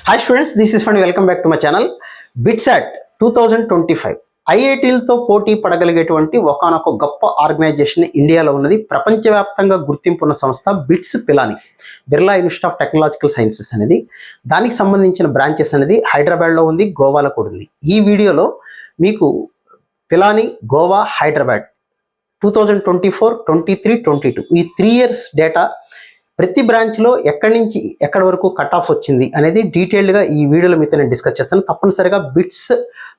Hi students, this is fund. Welcome back to my channel. BITSAT 2025 ఐఐటీలతో పోటీ పడగలిగేటువంటి ఒకనొక గొప్ప organisation ఇండియాలో ఉన్నది. ప్రపంచవ్యాప్తంగా గుర్తింపు ఉన్న సంస్థ bits Pilani, Birla institute of technological sciences అనేది. దానికి సంబంధించిన బ్రాంచెస్ అనేది హైదరాబాద్లో ఉంది, గోవాలో కూడా ఉంది. ఈ వీడియోలో మీకు పిలాని, గోవా, హైదరాబాద్ 2024, 23, 22 ఈ 3 years డేటా, ప్రతి బ్రాంచ్లో ఎక్కడి నుంచి ఎక్కడి వరకు కట్ ఆఫ్ వచ్చింది అనేది డీటెయిల్డ్గా ఈ వీడియోలో మీతో నేను డిస్కస్ చేస్తాను. తప్పనిసరిగా బిట్స్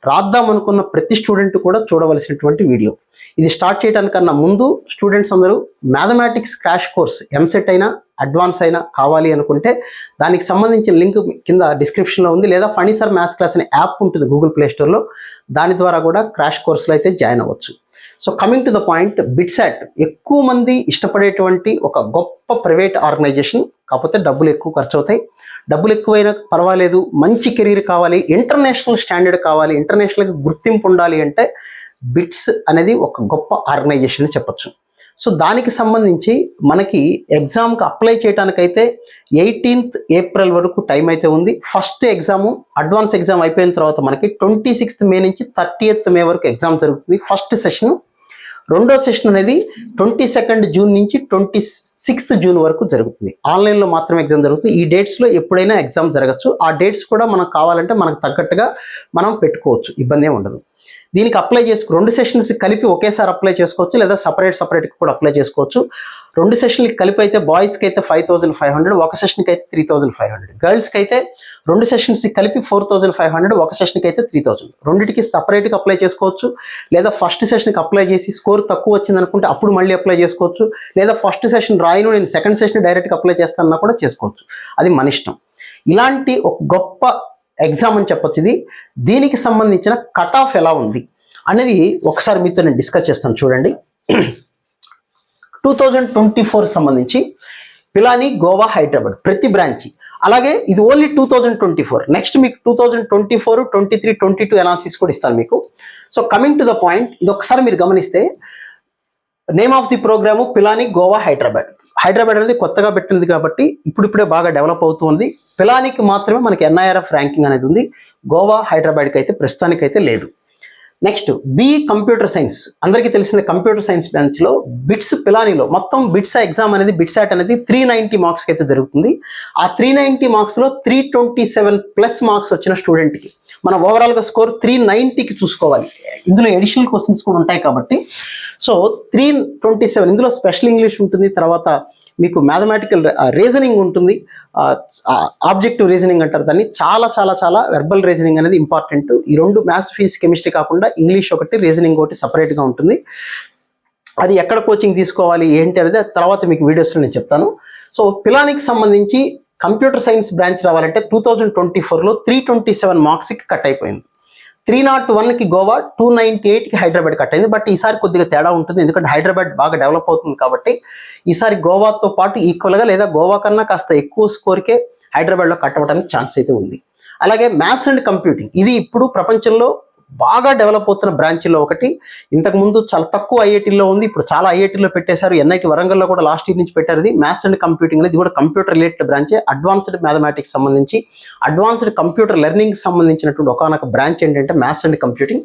రాద్దాం అనుకున్న ప్రతి స్టూడెంట్ కూడా చూడవలసినటువంటి వీడియో. ఇది స్టార్ట్ చేయడానికన్నా ముందు స్టూడెంట్స్ అందరూ మ్యాథమెటిక్స్ క్రాష్ కోర్స్ ఎంసెట్ అయినా అడ్వాన్స్ అయినా కావాలి అనుకుంటే దానికి సంబంధించిన లింక్ కింద డిస్క్రిప్షన్లో ఉంది, లేదా ఫణిసర్ మ్యాథ్స్ క్లాస్ అనే యాప్ ఉంటుంది గూగుల్ ప్లే స్టోర్లో. దాని ద్వారా కూడా క్రాష్ కోర్సులో అయితే జాయిన్ అవ్వచ్చు. So coming to the point, BITSAT ఎక్కువ మంది ఇష్టపడేటువంటి ఒక గొప్ప ప్రైవేట్ ఆర్గనైజేషన్. కాకపోతే డబ్బులు ఎక్కువ ఖర్చు అవుతాయి. డబ్బులు ఎక్కువైనా పర్వాలేదు, మంచి కెరీర్ కావాలి, ఇంటర్నేషనల్ స్టాండర్డ్ కావాలి, ఇంటర్నేషనల్గా గుర్తింపు ఉండాలి అంటే బిట్స్ అనేది ఒక గొప్ప ఆర్గనైజేషన్ అని చెప్పొచ్చు. సో దానికి సంబంధించి మనకి ఎగ్జామ్కి అప్లై చేయడానికైతే 18th April వరకు టైం అయితే ఉంది. ఫస్ట్ ఎగ్జాము అడ్వాన్స్ ఎగ్జామ్ అయిపోయిన తర్వాత మనకి 26th May నుంచి 30th May వరకు ఎగ్జామ్ జరుగుతుంది. First session. రెండో సెషన్ అనేది 22nd June నుంచి 26th June వరకు జరుగుతుంది. ఆన్లైన్లో మాత్రమే ఎగ్జామ్ జరుగుతుంది. ఈ డేట్స్లో ఎప్పుడైనా ఎగ్జామ్ జరగచ్చు. ఆ డేట్స్ కూడా మనకు కావాలంటే మనకు తగ్గట్టుగా మనం పెట్టుకోవచ్చు, ఇబ్బంది ఏమి ఉండదు. దీనికి అప్లై చేసుకో 2 సెషన్స్ కలిపి ఒకేసారి అప్లై చేసుకోవచ్చు, లేదా సపరేట్గా కూడా అప్లై చేసుకోవచ్చు. 2 సెషన్లకి కలిపి అయితే బాయ్స్కి అయితే 5,500, ఒక సెషన్కి అయితే 3,500. గర్ల్స్కి అయితే 2 సెషన్స్కి కలిపి 4,500, ఒక సెషన్కి అయితే 3,000. రెండింటికి సపరేట్గా అప్లై చేసుకోవచ్చు, లేదా ఫస్ట్ సెషన్కి అప్లై చేసి స్కోర్ తక్కువ వచ్చింది అనుకుంటే అప్పుడు మళ్ళీ అప్లై చేసుకోవచ్చు, లేదా ఫస్ట్ సెషన్ రాయను నేను సెకండ్ సెషన్ డైరెక్ట్గా అప్లై చేస్తానన్నా కూడా చేసుకోవచ్చు. అది మన ఇష్టం. ఇలాంటి ఒక గొప్ప ఎగ్జామ్ అని చెప్పొచ్చు ఇది. దీనికి సంబంధించిన కట్ ఆఫ్ ఎలా ఉంది అనేది ఒకసారి మీతో నేను డిస్కస్ చేస్తాను. చూడండి, 2024 సంబంధించి పిలాని, గోవా, హైదరాబాద్ ప్రతి బ్రాంచ్. అలాగే ఇది ఓన్లీ 2024. నెక్స్ట్ మీకు 2024, 23, 22 అనాలిసిస్ కూడా ఇస్తాను మీకు. So coming to the point, ఇది ఒకసారి మీరు గమనిస్తే name of the programme Pilani, Goa, Hyderabad. Hyderabad అనేది కొత్తగా పెట్టింది కాబట్టి ఇప్పుడిప్పుడే బాగా డెవలప్ అవుతుంది. పిలానికి మాత్రమే మనకి NIRF ర్యాంకింగ్ అనేది ఉంది. గోవా, హైదరాబాద్కి అయితే ప్రస్తుతానికైతే లేదు. Next computer science. అందరికీ తెలిసిన కంప్యూటర్ సైన్స్ బ్రాంచ్లో బిట్స్ పిలానిలో మొత్తం బిట్స్ ఎగ్జామ్ అనేది బిట్సాట్ అనేది 390 మార్క్స్కి అయితే జరుగుతుంది. ఆ 390 మార్క్స్లో 327+ మార్క్స్ వచ్చిన స్టూడెంట్కి మన ఓవరాల్గా స్కోర్ 390కి చూసుకోవాలి. ఇందులో ఎడిషనల్ క్వశ్చన్స్ కూడా ఉంటాయి కాబట్టి. సో 327, ఇందులో స్పెషల్ ఇంగ్లీష్ ఉంటుంది, తర్వాత మీకు మ్యాథమెటికల్ రీజనింగ్ ఉంటుంది, ఆబ్జెక్టివ్ రీజనింగ్ అంటారు దాన్ని. చాలా చాలా చాలా వెర్బల్ రీజనింగ్ అనేది ఇంపార్టెంట్. ఈ 2 మ్యాథ్స్, ఫిజిక్స్, కెమిస్ట్రీ కాకుండా ఇంగ్లీష్ ఒకటి, రీజనింగ్ ఒకటి సపరేట్గా ఉంటుంది. అది ఎక్కడ కోచింగ్ తీసుకోవాలి ఏంటి అనేది తర్వాత మీకు వీడియోస్లో నేను చెప్తాను. సో పిలానికి సంబంధించి కంప్యూటర్ సైన్స్ బ్రాంచ్ రావాలంటే 2024లో 327 మార్క్స్కి కట్ అయిపోయింది. 301కి గోవా, 298కి హైదరాబాద్ కట్ అయింది. బట్ ఈసారి కొద్దిగా తేడా ఉంటుంది, ఎందుకంటే హైదరాబాద్ బాగా డెవలప్ అవుతుంది కాబట్టి ఈసారి గోవాతో పాటు ఈక్వల్గా లేదా గోవా కన్నా కాస్త ఎక్కువ స్కోర్కే హైదరాబాద్లో కట్ అవ్వడానికి ఛాన్స్ అయితే ఉంది. అలాగే మ్యాథ్స్ అండ్ కంప్యూటింగ్, ఇది ఇప్పుడు ప్రపంచంలో బాగా డెవలప్ అవుతున్న బ్రాంచ్లో ఒకటి. ఇంతకుముందు చాలా తక్కువ ఐఐటీలో ఉంది, ఇప్పుడు చాలా ఐఐటీలో పెట్టేశారు. NIT వరంగల్లో కూడా లాస్ట్ ఇయర్ నుంచి పెట్టారు. ఇది మ్యాథ్స్ అండ్ కంప్యూటింగ్ అనేది కూడా కంప్యూటర్ రిలేటెడ్ బ్రాంచే. అడ్వాన్స్డ్ మ్యాథమెటిక్స్ సంబంధించి, అడ్వాన్స్డ్ కంప్యూటర్ లెర్నింగ్ సంబంధించినటువంటి ఒకనొక బ్రాంచ్ ఏంటంటే మ్యాథ్స్ అండ్ కంప్యూటింగ్.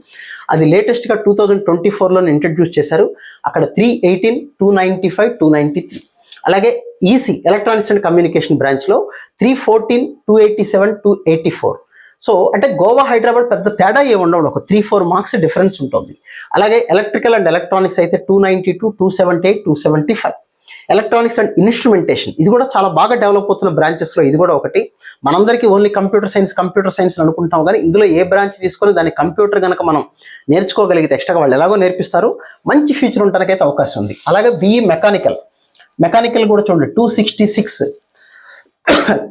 అది లేటెస్ట్గా 2024లో ఇంట్రడ్యూస్ చేశారు. అక్కడ 318, 295, 293. అలాగే ఈసీ ఎలక్ట్రానిక్స్ అండ్ కమ్యూనికేషన్ బ్రాంచ్లో 314, 287, 284. సో అంటే గోవా, హైదరాబాద్ పెద్ద తేడా ఉండవు, ఒక 3-4 మార్క్స్ డిఫరెన్స్ ఉంటుంది. అలాగే ఎలక్ట్రికల్ అండ్ ఎలక్ట్రానిక్స్ అయితే 292, 278, 275. ఎలక్ట్రానిక్స్ అండ్ ఇన్స్ట్రుమెంటేషన్, ఇది కూడా చాలా బాగా డెవలప్ అవుతున్న బ్రాంచెస్లో ఇది కూడా ఒకటి. మనందరికీ ఓన్లీ కంప్యూటర్ సైన్స్ అనుకుంటాం, కానీ ఇందులో ఏ బ్రాంచ్ తీసుకొని దాని కంప్యూటర్ కనుక మనం నేర్చుకోగలిగితే ఎక్స్ట్రాగా వాళ్ళు ఎలాగో నేర్పిస్తారు, మంచి ఫ్యూచర్ ఉండడానికైతే అవకాశం ఉంది. అలాగే BE మెకానికల్ కూడా చూడండి 266.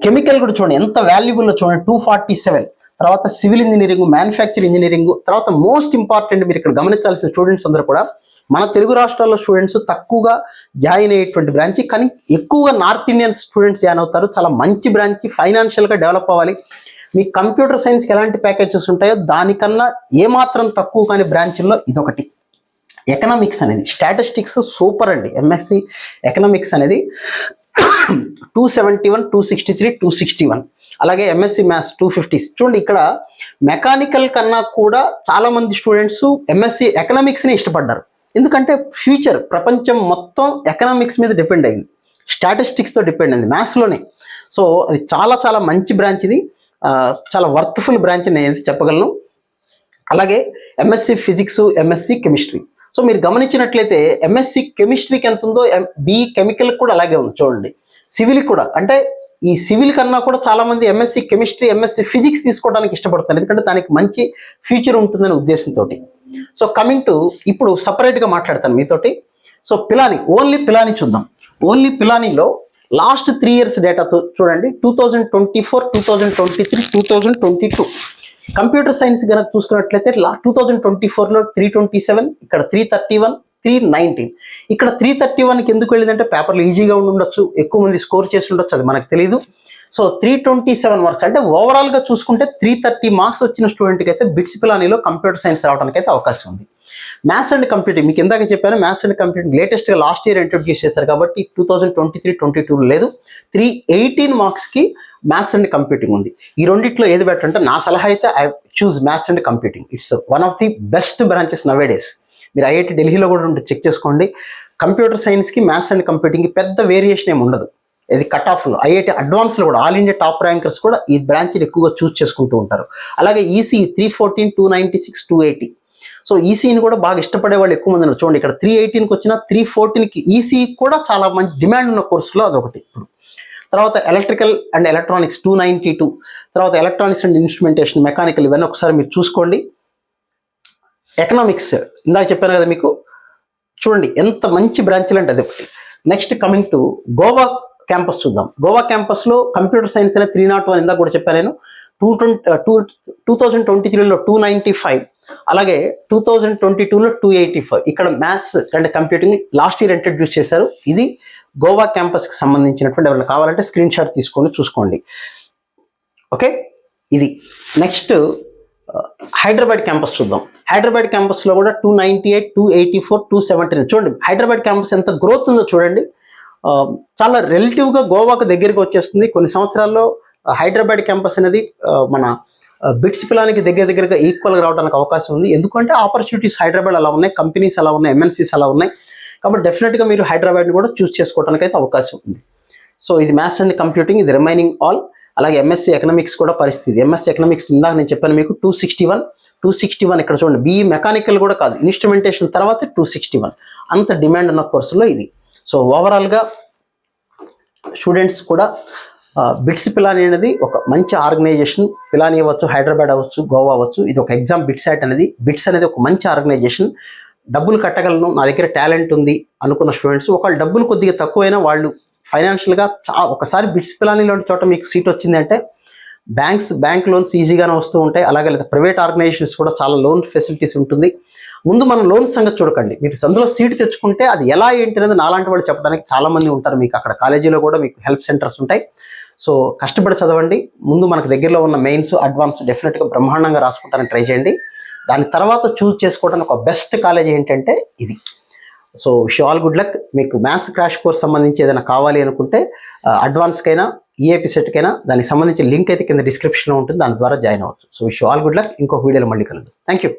కెమికల్ కూడా చూడండి ఎంత వాల్యుబుల్లో చూడండి 247. తర్వాత సివిల్ ఇంజనీరింగ్, మ్యానుఫ్యాక్చరింగ్ ఇంజనీరింగ్. తర్వాత మోస్ట్ ఇంపార్టెంట్ మీరు ఇక్కడ గమనించాల్సిన స్టూడెంట్స్ అందరూ కూడా మన తెలుగు రాష్ట్రాల్లో స్టూడెంట్స్ తక్కువగా జాయిన్ అయ్యేటువంటి బ్రాంచ్, కానీ ఎక్కువగా నార్త్ ఇండియన్ స్టూడెంట్స్ జాయిన్ అవుతారు. చాలా మంచి బ్రాంచ్, ఫైనాన్షియల్గా డెవలప్ అవ్వాలి. మీ కంప్యూటర్ సైన్స్కి ఎలాంటి ప్యాకేజెస్ ఉంటాయో దానికన్నా ఏమాత్రం తక్కువ కానీ బ్రాంచ్ల్లో ఇదొకటి. ఎకనామిక్స్ అనేది, స్టాటిస్టిక్స్ సూపర్ అండి. MSc ఎకనామిక్స్ అనేది 271, 263, 261. అలాగే ఎంఎస్సి మ్యాథ్స్ 250. చూడండి ఇక్కడ మెకానికల్ కన్నా కూడా చాలామంది స్టూడెంట్స్ ఎంఎస్సి ఎకనామిక్స్ని ఇష్టపడ్డారు. ఎందుకంటే ఫ్యూచర్ ప్రపంచం మొత్తం ఎకనామిక్స్ మీద డిపెండ్ అయింది, స్టాటిస్టిక్స్తో డిపెండ్ అయింది, మ్యాథ్స్లోనే. సో అది చాలా చాలా మంచి బ్రాంచ్ ఇది, చాలా వర్త్ఫుల్ బ్రాంచ్ నేను చెప్పగలను. అలాగే MSc physics, MSc chemistry. So మీరు గమనించినట్లయితే ఎంఎస్సి కెమిస్ట్రీకి ఎంత ఉందో బిఈ కెమికల్ కూడా అలాగే ఉంది. చూడండి సివిల్ కూడా, అంటే ఈ సివిల్ కన్నా కూడా చాలామంది ఎంఎస్సి కెమిస్ట్రీ, ఎంఎస్సి ఫిజిక్స్ తీసుకోవడానికి ఇష్టపడతారు, ఎందుకంటే దానికి మంచి ఫ్యూచర్ ఉంటుందనే ఉద్దేశంతో. సో కమింగ్ టు ఇప్పుడు సపరేట్గా మాట్లాడతాను మీతోటి. సో పిలాని, ఓన్లీ పిలాని చూద్దాం. ఓన్లీ పిలానీలో లాస్ట్ 3 years డేటాతో చూడండి, 2024, 2023, 2022 కంప్యూటర్ సైన్స్ కనుక చూసుకున్నట్లయితే 2024లో 327, ఇక్కడ 331, 319. ఇక్కడ 331కి ఎందుకు వెళ్ళిందంటే పేపర్లు ఈజీగా ఉండి ఉండొచ్చు, ఎక్కువ మంది స్కోర్ చేసి ఉండొచ్చు, అది మనకు తెలియదు. సో 327 మార్క్స్ అంటే ఓవరాల్గా చూసుకుంటే 330 మార్క్స్ వచ్చిన స్టూడెంట్కి అయితే బిట్స్ పిలానీలో కంప్యూటర్ సైన్స్ రావడానికి అయితే అవకాశం ఉంది. మ్యాథ్స్ అండ్ కంప్యూటింగ్ మీకు ఇందాక చెప్పాను, మ్యాథ్స్ అండ్ కంప్యూటింగ్ లేటెస్ట్గా లాస్ట్ ఇయర్ ఇంట్రొడ్యూస్ చేశారు కాబట్టి 2023-22 లేదు. 318 మార్క్స్కి మ్యాథ్స్ అండ్ కంప్యూటింగ్ ఉంది. ఈ రెండిట్లో ఏది బెటర్ అంటే నా సలహా అయితే I choose maths and computing. It's one of the best branches nowadays. మీరు ఐఐటి ఢిల్లీలో కూడా ఉంటే చెక్ చేసుకోండి. కంప్యూటర్ సైన్స్కి, మ్యాథ్స్ అండ్ కంప్యూటింగ్కి పెద్ద వేరియేషన్ ఏమి ఉండదు. ఇది కట్ ఆఫ్లో ఐఐటి అడ్వాన్స్లో కూడా ఆల్ ఇండియా టాప్ ర్యాంకర్స్ కూడా ఈ బ్రాంచ్ని ఎక్కువగా చూస్ చేసుకుంటూ ఉంటారు. అలాగే ఈసీ 314, 296, 280. సో ఈసీని కూడా బాగా ఇష్టపడే వాళ్ళు ఎక్కువ మంది ఉన్నారు. చూడండి ఇక్కడ 318కి వచ్చిన 314కి ఈసీ కూడా చాలా మంచి డిమాండ్ ఉన్న కోర్సులో అదొకటి. ఇప్పుడు తర్వాత ఎలక్ట్రికల్ అండ్ ఎలక్ట్రానిక్స్ 292, తర్వాత ఎలక్ట్రానిక్స్ అండ్ ఇన్స్ట్రుమెంటేషన్, మెకానికల్, ఇవన్నీ ఒకసారి మీరు చూసుకోండి. ఎకనామిక్స్ ఇందాక చెప్పాను కదా మీకు, చూడండి ఎంత మంచి బ్రాంచ్లు అంటే అది ఒకటి. Next coming to Goa campus చూద్దాం. గోవా క్యాంపస్లో కంప్యూటర్ సైన్స్ అనేది 301 ఇందాక కూడా చెప్పాను నేను. 2023లో 295, అలాగే 2022లో 285. ఇక్కడ maths and computing last year introduce చేశారు. ఇది గోవా క్యాంపస్కి సంబంధించినటువంటి ఎవరైనా కావాలంటే స్క్రీన్ షాట్ తీసుకొని చూసుకోండి. ఓకే, ఇది. నెక్స్ట్ హైదరాబాద్ క్యాంపస్ చూద్దాం. హైదరాబాద్ క్యాంపస్లో కూడా 298, 284, 279. చూడండి హైదరాబాద్ క్యాంపస్ ఎంత గ్రోత్ ఉందో చూడండి. చాలా రిలేటివ్గా గోవాకు దగ్గరికి వచ్చేస్తుంది. కొన్ని సంవత్సరాల్లో హైదరాబాద్ క్యాంపస్ అనేది మన బిట్స్ పిలానికి దగ్గరగా ఈక్వల్గా రావడానికి అవకాశం ఉంది. ఎందుకంటే ఆపర్చునిటీస్ హైదరాబాద్ అలా ఉన్నాయి, కంపెనీస్ అలా ఉన్నాయి, ఎంఎన్సీస్ అలా ఉన్నాయి. కాబట్టి డెఫినెట్గా మీరు హైదరాబాద్ని కూడా చూస్ చేసుకోవడానికి అయితే అవకాశం ఉంది. సో ఇది మ్యాథ్స్ అండ్ కంప్యూటింగ్, ఇది రిమైనింగ్ ఆల్. అలాగే ఎంఎస్సీ ఎకనామిక్స్ కూడా పరిస్థితి. ఎంఎస్సీ ఎకనామిక్స్ ఇందాక నేను చెప్పాను మీకు 261 ఇక్కడ చూడండి. బీఈ మెకానికల్ కూడా కాదు, ఇన్స్ట్రుమెంటేషన్ తర్వాత 261. అంత డిమాండ్ ఉన్న కోర్సులో ఇది. సో ఓవరాల్గా స్టూడెంట్స్ కూడా బిట్స్ పిలాని అనేది ఒక మంచి ఆర్గనైజేషన్. పిలాని అవ్వచ్చు, హైదరాబాద్ అవ్వచ్చు, గోవా అవ్వచ్చు. ఇది ఒక ఎగ్జామ్ బిట్సాట్ అనేది. బిట్స్ అనేది ఒక మంచి ఆర్గనైజేషన్. డబ్బులు కట్టగలను, నా దగ్గర టాలెంట్ ఉంది అనుకున్న స్టూడెంట్స్, ఒకవేళ డబ్బులు కొద్దిగా తక్కువైనా వాళ్ళు ఫైనాన్షియల్గా ఒకసారి బిట్స్ పిలాని లాంటి చోట మీకు సీట్ వచ్చింది అంటే బ్యాంక్ లోన్స్ ఈజీగానే వస్తూ ఉంటాయి. అలాగే లేదా ప్రైవేట్ ఆర్గనైజేషన్స్ కూడా చాలా లోన్ ఫెసిలిటీస్ ఉంటుంది. ముందు మనం లోన్ సంగతి చూడకండి, మీరు అందులో సీట్ తెచ్చుకుంటే అది ఎలా ఏంటి అనేది నాలాంటి వాళ్ళు చెప్పడానికి చాలామంది ఉంటారు. మీకు అక్కడ కాలేజీలో కూడా మీకు హెల్ప్ సెంటర్స్ ఉంటాయి. సో కష్టపడి చదవండి. ముందు మనకు దగ్గరలో ఉన్న మెయిన్స్, అడ్వాన్స్ డెఫినెట్గా బ్రహ్మాండంగా రాసుకుంటానికి ట్రై చేయండి. దాని తర్వాత చూస్ చేసుకోవడానికి ఒక బెస్ట్ కాలేజ్ ఏంటంటే ఇది. So wish all good luck. మీకు మ్యాథ్స్ క్రాష్ కోర్స్ సంబంధించి ఏదైనా కావాలి అనుకుంటే అడ్వాన్స్కైనా, ఈఏపీ సెట్కైనా దానికి సంబంధించిన లింక్ అయితే కింద డిస్క్రిప్షన్లో ఉంటుంది, దాని ద్వారా జాయిన్ అవ్వచ్చు. So wish all good luck. ఇంకొక వీడియోలో మళ్ళీ కలుద్దాం. Thank you.